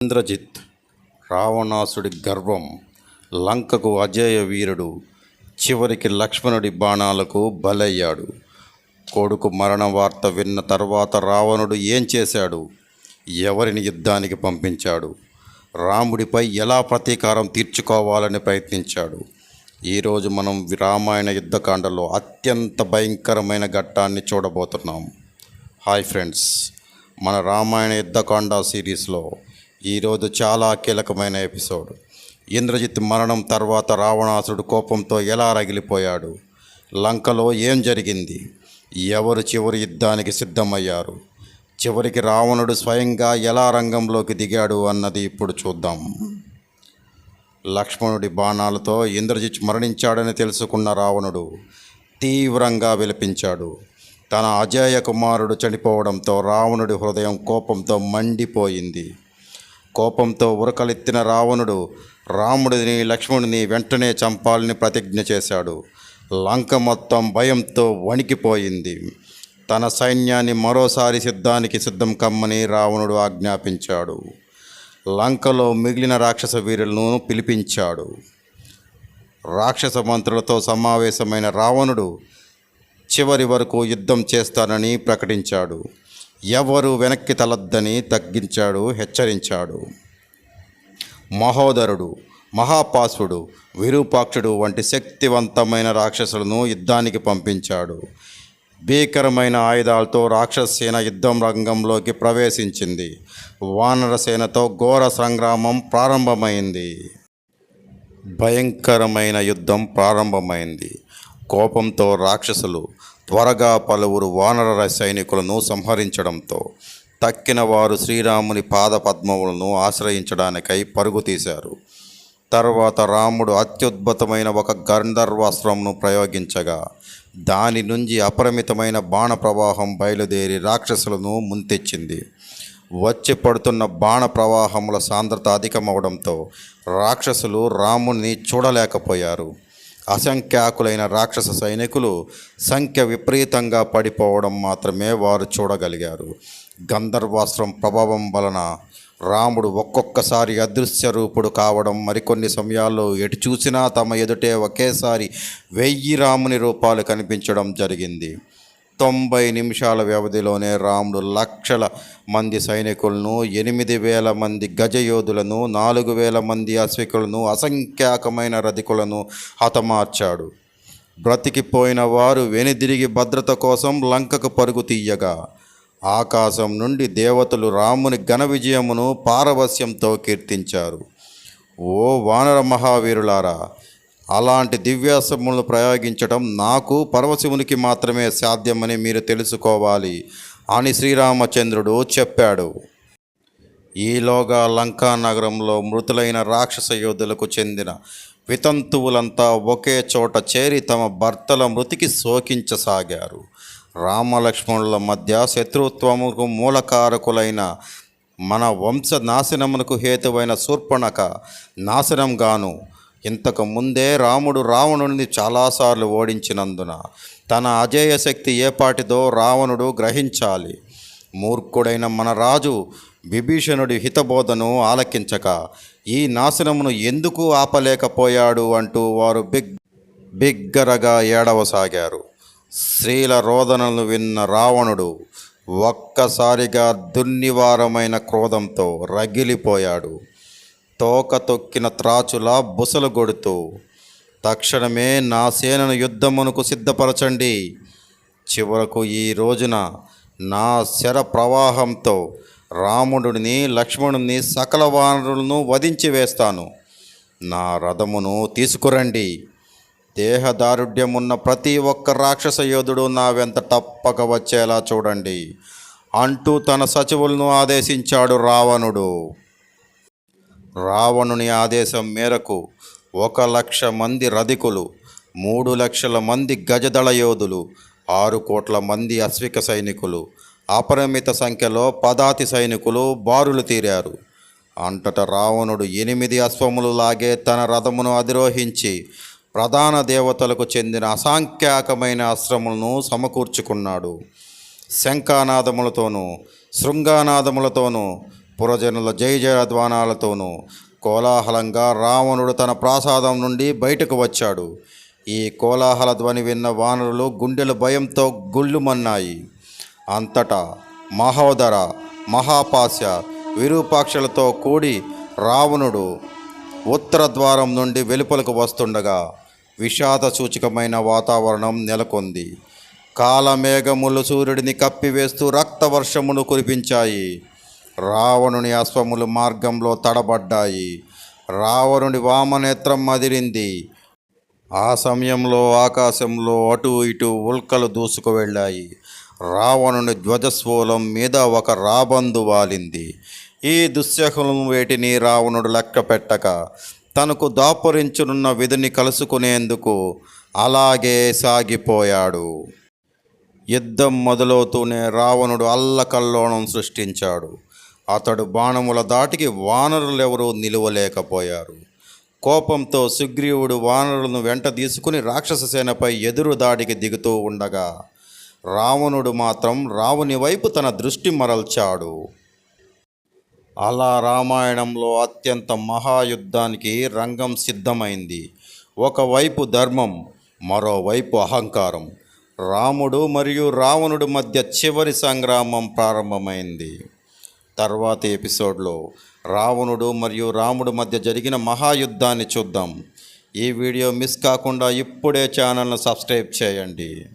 ఇంద్రజిత్ రావణాసుడి గర్వం, లంకకు అజేయ వీరుడు, చివరికి లక్ష్మణుడి బాణాలకు బలయ్యాడు. కొడుకు మరణ వార్త విన్న తర్వాత రావణుడు ఏం చేశాడు? ఎవరిని యుద్ధానికి పంపించాడు? రాముడిపై ఎలా ప్రతీకారం తీర్చుకోవాలని ప్రయత్నించాడు? ఈరోజు మనం రామాయణ యుద్ధకాండలో అత్యంత భయంకరమైన ఘట్టాన్ని చూడబోతున్నాం. హాయ్ ఫ్రెండ్స్, మన రామాయణ యుద్ధకాండ సిరీస్లో ఈరోజు చాలా కీలకమైన ఎపిసోడ్. ఇంద్రజిత్ మరణం తర్వాత రావణాసుడు కోపంతో ఎలా రగిలిపోయాడు? లంకలో ఏం జరిగింది? ఎవరు చివరి యుద్ధానికి సిద్ధమయ్యారు? చివరికి రావణుడు స్వయంగా ఎలా రంగంలోకి దిగాడు అన్నది ఇప్పుడు చూద్దాం. లక్ష్మణుడి బాణాలతో ఇంద్రజిత్ మరణించాడని తెలుసుకున్న రావణుడు తీవ్రంగా విలపించాడు. తన అజేయ కుమారుడు చనిపోవడంతో రావణుడి హృదయం కోపంతో మండిపోయింది. కోపంతో ఉరకలెత్తిన రావణుడు రాముడిని, లక్ష్మణుని వెంటనే చంపాలని ప్రతిజ్ఞ చేశాడు. లంక మొత్తం భయంతో వణికిపోయింది. తన సైన్యాన్ని మరోసారి సిద్ధం కమ్మని రావణుడు ఆజ్ఞాపించాడు. లంకలో మిగిలిన రాక్షస వీరులను పిలిపించాడు. రాక్షస మంత్రులతో సమావేశమైన రావణుడు చివరి వరకు యుద్ధం చేస్తానని ప్రకటించాడు. ఎవరు వెనక్కి తలద్దని హెచ్చరించాడు. మహోదరుడు, మహాపాసుడు, విరూపాక్షుడు వంటి శక్తివంతమైన రాక్షసులను యుద్ధానికి పంపించాడు. భీకరమైన ఆయుధాలతో రాక్షస సేన యుద్ధం రంగంలోకి ప్రవేశించింది. వానర సేనతో ఘోర సంగ్రామం ప్రారంభమైంది. భయంకరమైన యుద్ధం ప్రారంభమైంది. కోపంతో రాక్షసులు త్వరగా పలువురు వానర సైనికులను సంహరించడంతో తక్కిన వారు శ్రీరాముని పాదపద్మములను ఆశ్రయించడానికై పరుగు తీశారు. తర్వాత రాముడు అత్యద్భుతమైన ఒక గంధర్వాస్త్రంను ప్రయోగించగా దాని నుంచి అపరిమితమైన బాణ ప్రవాహం బయలుదేరి రాక్షసులను ముంతెచ్చింది. వచ్చి పడుతున్న బాణ ప్రవాహముల సాంద్రత అధికమవడంతో రాక్షసులు రాముని చూడలేకపోయారు. అసంఖ్యాకులైన రాక్షస సైనికులు సంఖ్య విపరీతంగా పడిపోవడం మాత్రమే వారు చూడగలిగారు. గంధర్వాస్త్రం ప్రభావం వలన రాముడు ఒక్కొక్కసారి అదృశ్య రూపుడు కావడం, మరికొన్ని సమయాల్లో ఎటు చూసినా తమ ఎదుటే ఒకేసారి 1000 రాముని రూపాలు కనిపించడం జరిగింది. 90 నిమిషాల వ్యవధిలోనే రాముడు లక్షల మంది సైనికులను, 8000 మంది గజయోధులను, 4000 మంది అశ్వికులను, అసంఖ్యాకమైన రథికులను హతమార్చాడు. బ్రతికిపోయిన వారు వెనుదిరిగి భద్రత కోసం లంకకు పరుగు తీయగా ఆకాశం నుండి దేవతలు రాముని ఘన విజయమును పారవస్యంతో కీర్తించారు. ఓ వానర మహావీరులారా, అలాంటి దివ్యాస్త్రములను ప్రయోగించడం నాకు పరమశివునికి మాత్రమే సాధ్యమని మీరు తెలుసుకోవాలి అని శ్రీరామచంద్రుడు చెప్పాడు. ఈలోగా లంకా నగరంలో మృతులైన రాక్షస యోధులకు చెందిన వితంతువులంతా ఒకే చోట చేరి తమ భర్తల మృతికి శోకించసాగారు. రామలక్ష్మణుల మధ్య శత్రుత్వముకు మూలకారకులైన మన వంశ నాశనమునకు హేతువైన శూర్పణఖ నాశనంగాను, ఇంతకు ముందే రాముడు రావణుడిని చాలాసార్లు ఓడించినందున తన అజేయ శక్తి ఏపాటిదో రావణుడు గ్రహించాలి. మూర్ఖుడైన మన రాజు విభీషణుడి హితబోధను ఆలకించక ఈ నాశనమును ఎందుకు ఆపలేకపోయాడు అంటూ వారు బిగ్గరగా ఏడవసాగారు. స్త్రీల రోదనలు విన్న రావణుడు ఒక్కసారిగా దుర్నివారమైన క్రోధంతో రగిలిపోయాడు. తోక తొక్కిన త్రాచులా బుసలు కొడుతూ, తక్షణమే నా సేనను యుద్ధమునకు సిద్ధపరచండి. చివరకు ఈ రోజున నా శర ప్రవాహంతో రాముడిని, లక్ష్మణుని, సకల వానరులను వధించి వేస్తాను. నా రథమును తీసుకురండి. దేహదారుఢ్యమున్న ప్రతి ఒక్క రాక్షస యోధుడు నా వెంట తప్పక వచ్చేలా చూడండి అంటూ తన సచివులను ఆదేశించాడు రావణుడు. రావణుని ఆదేశం మేరకు 1,00,000 మంది రథికులు, 3,00,000 మంది గజదళ యోధులు, 6 కోట్ల మంది అశ్విక సైనికులు, అపరిమిత సంఖ్యలో పదాతి సైనికులు బారులు తీరారు. అంతటా రావణుడు 8 అశ్వములు లాగే తన రథమును అధిరోహించి ప్రధాన దేవతలకు చెందిన అసంఖ్యాకమైన అస్త్రములను సమకూర్చుకున్నాడు. శంఖానాదములతోనూ శృంగానాదములతోనూ పురజనుల జయ జయధ్వానాలతోనూ కోలాహలంగా రావణుడు తన ప్రాసాదం నుండి బయటకు వచ్చాడు. ఈ కోలాహల ధ్వని విన్న వానరులు గుండెలు భయంతో గుళ్ళుమన్నాయి. అంతటా మహోదర, మహాపాస్య, విరూపాక్షలతో కూడి రావణుడు ఉత్తర ద్వారం నుండి వెలుపలకు వస్తుండగా విషాద సూచకమైన వాతావరణం నెలకొంది. కాలమేఘములు సూర్యుడిని కప్పివేస్తూ రక్తవర్షమును కురిపించాయి. రావణుని అశ్వములు మార్గంలో తడబడ్డాయి. రావణుని వామనేత్రం అదిరింది. ఆ సమయంలో ఆకాశంలో అటు ఇటు ఉల్కలు దూసుకు వెళ్ళాయి. రావణుని ధ్వజస్వూలం మీద ఒక రాబందు వాలింది. ఈ దుశ్శకులం వేటిని రావణుడు లెక్క పెట్టక తనకు దాపురించనున్న విధిని కలుసుకునేందుకు అలాగే సాగిపోయాడు. యుద్ధం మొదలవుతూనే రావణుడు అల్లకల్లోలం సృష్టించాడు. అతడు బాణముల దాటికి వానరులెవరూ నిలువలేకపోయారు. కోపంతో సుగ్రీవుడు వానరులను వెంట తీసుకుని రాక్షస సేనపై ఎదురు దాడికి దిగుతూ ఉండగా రావణుడు మాత్రం రావుని వైపు తన దృష్టి మరల్చాడు. అలా రామాయణంలో అత్యంత మహాయుద్ధానికి రంగం సిద్ధమైంది. ఒకవైపు ధర్మం, మరోవైపు అహంకారం. రాముడు మరియు రావణుడు మధ్య చివరి సంగ్రామం ప్రారంభమైంది. తర్వాతి ఎపిసోడ్లో రావణుడు మరియు రాముడు మధ్య జరిగిన మహాయుద్ధాన్ని చూద్దాం. ఈ వీడియో మిస్ కాకుండా ఇప్పుడే ఛానల్ను సబ్స్క్రైబ్ చేయండి.